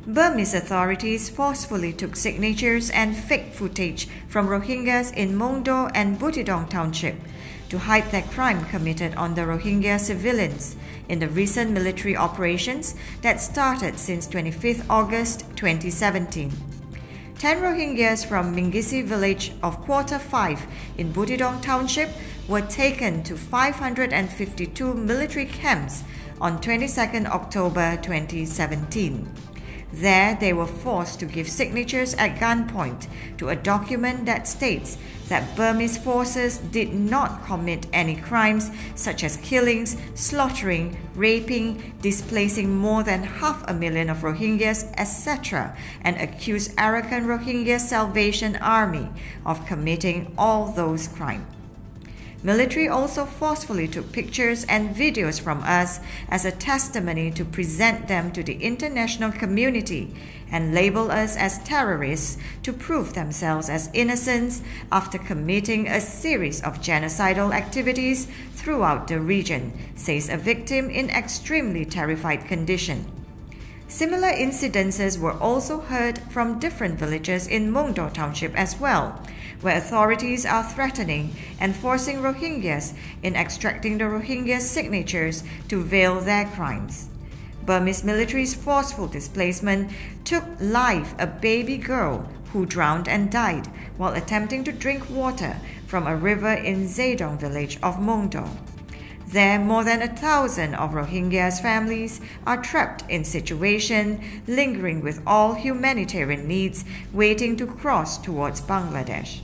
Burmese authorities forcefully took signatures and fake footage from Rohingyas in Maungdaw and Buthidaung Township to hide their crime committed on the Rohingya civilians in the recent military operations that started since 25 August 2017. 10 Rohingyas from Mingisi village of Quarter 5 in Buthidaung Township were taken to 552 military camps on 22 October 2017. There, they were forced to give signatures at gunpoint to a document that states that Burmese forces did not commit any crimes such as killings, slaughtering, raping, displacing more than 500,000 of Rohingyas, etc., and accused Arakan Rohingya Salvation Army of committing all those crimes. Military also forcefully took pictures and videos from us as a testimony to present them to the international community and label us as terrorists to prove themselves as innocents after committing a series of genocidal activities throughout the region, says a victim in extremely terrified condition. Similar incidences were also heard from different villages in Maungdaw Township as well, where authorities are threatening and forcing Rohingyas in extracting the Rohingya signatures to veil their crimes. Burmese military's forceful displacement took life a baby girl who drowned and died while attempting to drink water from a river in Zaidong village of Maungdaw. There, more than 1,000 of Rohingyas' families are trapped in situation, lingering with all humanitarian needs, waiting to cross towards Bangladesh.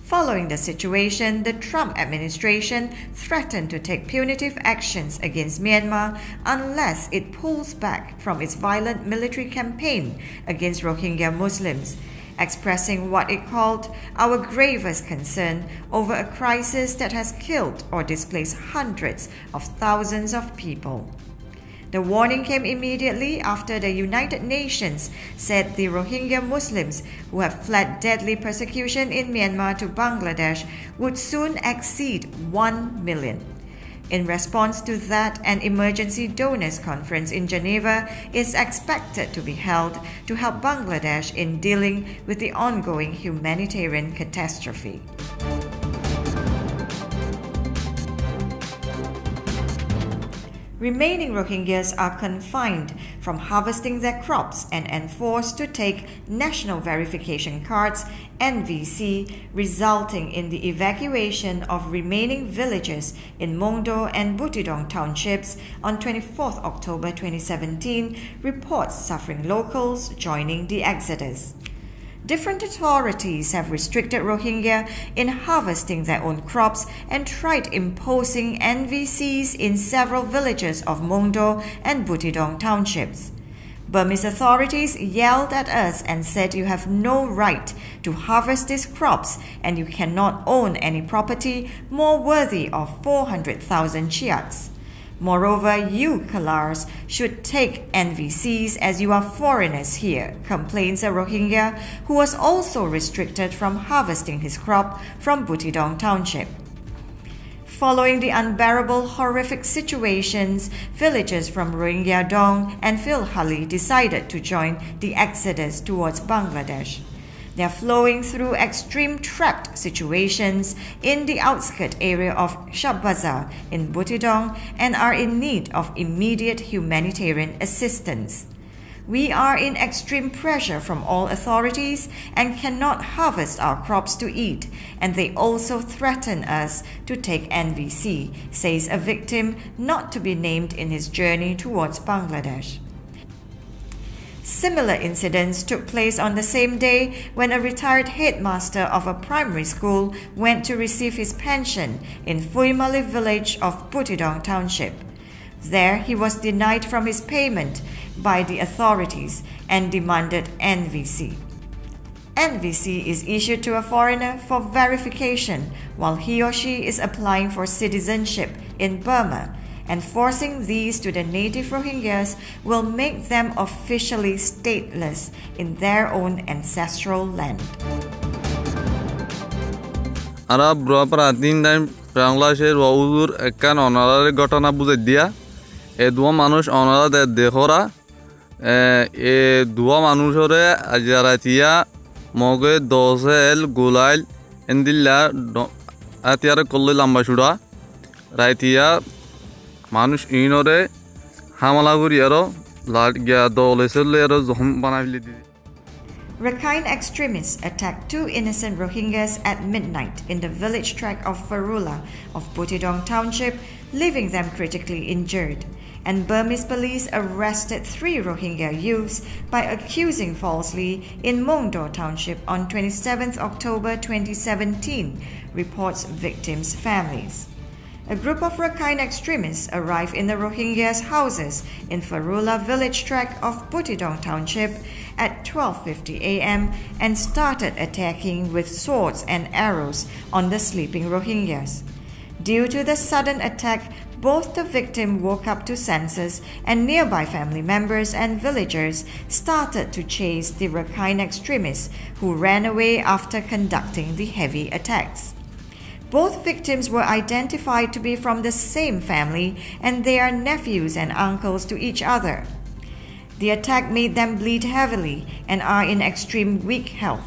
Following the situation, the Trump administration threatened to take punitive actions against Myanmar unless it pulls back from its violent military campaign against Rohingya Muslims, expressing what it called our gravest concern over a crisis that has killed or displaced hundreds of thousands of people. The warning came immediately after the United Nations said the Rohingya Muslims who have fled deadly persecution in Myanmar to Bangladesh would soon exceed 1 million. In response to that, an emergency donors conference in Geneva is expected to be held to help Bangladesh in dealing with the ongoing humanitarian catastrophe. Remaining Rohingyas are confined from harvesting their crops and enforced to take National Verification Cards (NVC), resulting in the evacuation of remaining villages in Maungdaw and Buthidaung Townships on 24 October 2017, reports suffering locals joining the exodus. Different authorities have restricted Rohingya in harvesting their own crops and tried imposing NVCs in several villages of Maungdaw and Buthidaung Townships. Burmese authorities yelled at us and said you have no right to harvest these crops and you cannot own any property more worthy of 400,000 chiats. Moreover, you Kalars should take NVCs as you are foreigners here, complains a Rohingya who was also restricted from harvesting his crop from Buthidaung Township. Following the unbearable, horrific situations, villagers from Rohingya Dong and Philhali decided to join the exodus towards Bangladesh. They are flowing through extreme trapped situations in the outskirt area of Shabbazar in Buthidaung and are in need of immediate humanitarian assistance. We are in extreme pressure from all authorities and cannot harvest our crops to eat, and they also threaten us to take NVC, says a victim not to be named in his journey towards Bangladesh. Similar incidents took place on the same day when a retired headmaster of a primary school went to receive his pension in Fuimali village of Buthidaung Township. There, he was denied from his payment by the authorities and demanded NVC. NVC is issued to a foreigner for verification while he or she is applying for citizenship in Burma, and forcing these to the native Rohingyas will make them officially stateless in their own ancestral land. Ara Brapra Dindan Pranglashe Waur Ekan Honor Gotana Buzedia, a Dua Manush Honor de Dehora, a Dua Manushore, Ajaratia, Moge, Dozel, Gulail, Endilla, Atiara Koli Lambashuda, Raitia, Manush Inore, Hamalaguriero, Largia Dolesolero, Zombanability. Rakhine extremists attacked 2 innocent Rohingyas at midnight in the village tract of Farula of Buthidaung Township, leaving them critically injured. And Burmese police arrested 3 Rohingya youths by accusing falsely in Maungdaw Township on 27 October 2017, reports victims' families. A group of Rakhine extremists arrived in the Rohingyas' houses in Farula village tract of Buthidaung Township at 12:50 a.m. and started attacking with swords and arrows on the sleeping Rohingyas. Due to the sudden attack, both the victim woke up to senses and nearby family members and villagers started to chase the Rakhine extremists who ran away after conducting the heavy attacks. Both victims were identified to be from the same family and they are nephews and uncles to each other. The attack made them bleed heavily and are in extreme weak health.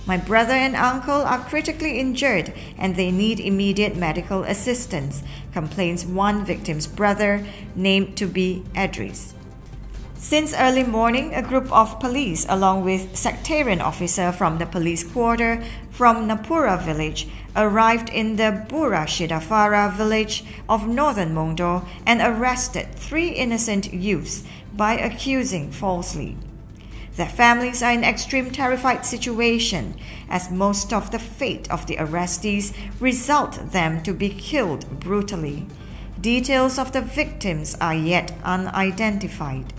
My brother and uncle are critically injured and they need immediate medical assistance, complains one victim's brother, named to be Edris. Since early morning, a group of police along with sectarian officer from the police quarter from Napura village arrived in the Bura Shidafara village of northern Maungdaw and arrested 3 innocent youths by accusing falsely. Their families are in extreme terrified situation as most of the fate of the arrestees result them to be killed brutally. Details of the victims are yet unidentified.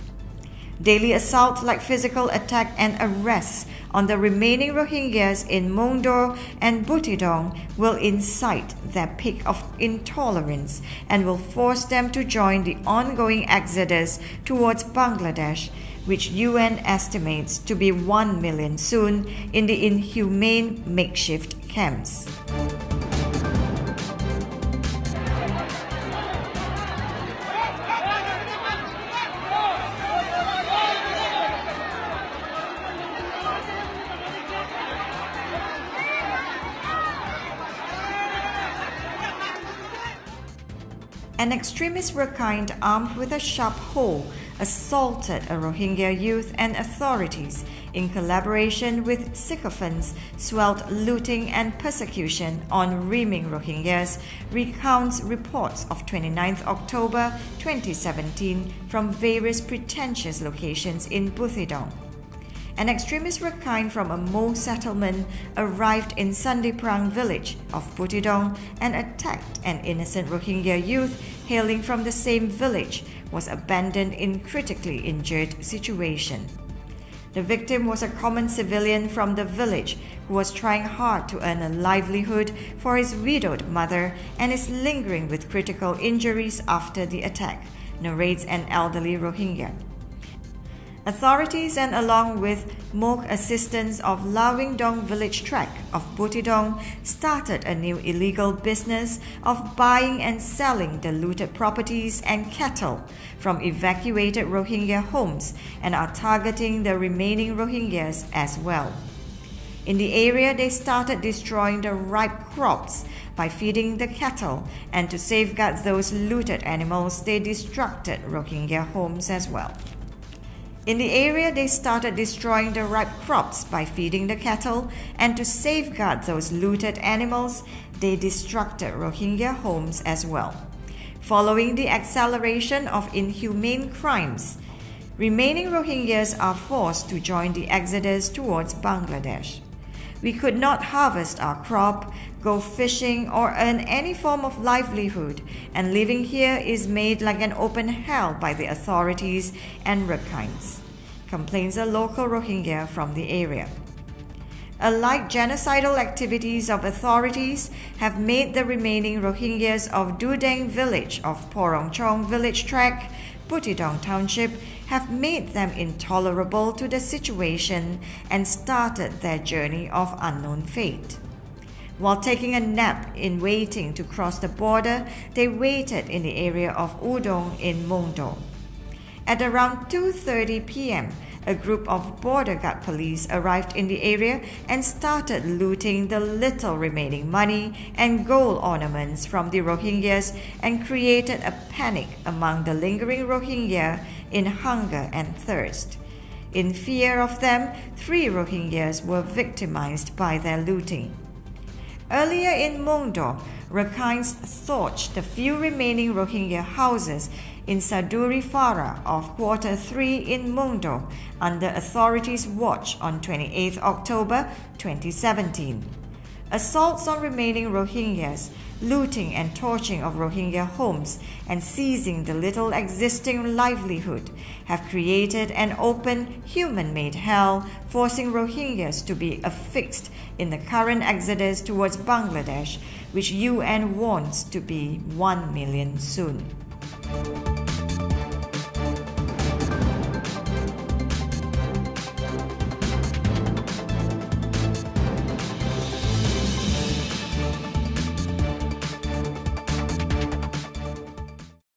Daily assault like physical attack and arrests on the remaining Rohingyas in Maungdaw and Buthidaung will incite their peak of intolerance and will force them to join the ongoing exodus towards Bangladesh, which UN estimates to be 1 million soon in the inhumane makeshift camps. An extremist Rakhine armed with a sharp hoe assaulted a Rohingya youth and authorities in collaboration with sycophants swelled looting and persecution on reaming Rohingyas, recounts reports of 29 October 2017 from various pretentious locations in Buthidaung. An extremist Rakhine from a Mo settlement arrived in Sandiprang village of Buthidaung and attacked an innocent Rohingya youth hailing from the same village, was abandoned in critically injured situation. The victim was a common civilian from the village who was trying hard to earn a livelihood for his widowed mother and is lingering with critical injuries after the attack, narrates an elderly Rohingya. Authorities and along with Mok assistance of Lawingdong village tract of Buthidaung started a new illegal business of buying and selling the looted properties and cattle from evacuated Rohingya homes and are targeting the remaining Rohingyas as well. In the area, they started destroying the ripe crops by feeding the cattle, and to safeguard those looted animals, they destructed Rohingya homes as well. In the area, they started destroying the ripe crops by feeding the cattle, and to safeguard those looted animals, they destructed Rohingya homes as well. Following the acceleration of inhumane crimes, remaining Rohingyas are forced to join the exodus towards Bangladesh. We could not harvest our crop, go fishing, or earn any form of livelihood, and living here is made like an open hell by the authorities and Rakhines, complains a local Rohingya from the area. Alike, genocidal activities of authorities have made the remaining Rohingyas of Dudeng village of Porongchong village tract, Buthidaung Township, have made them intolerable to the situation and started their journey of unknown fate. While taking a nap in waiting to cross the border, they waited in the area of Udong in Maungdaw. At around 2:30 p.m., a group of border guard police arrived in the area and started looting the little remaining money and gold ornaments from the Rohingyas and created a panic among the lingering Rohingya in hunger and thirst. In fear of them, 3 Rohingyas were victimized by their looting. Earlier in Maungdaw, Rakhines torched the few remaining Rohingya houses in Saduri Farah of Quarter 3 in Maungdaw under authorities' watch on 28 October 2017. Assaults on remaining Rohingyas, looting and torching of Rohingya homes, and seizing the little existing livelihood have created an open, human-made hell, forcing Rohingyas to be affixed in the current exodus towards Bangladesh, which UN wants to be 1 million soon.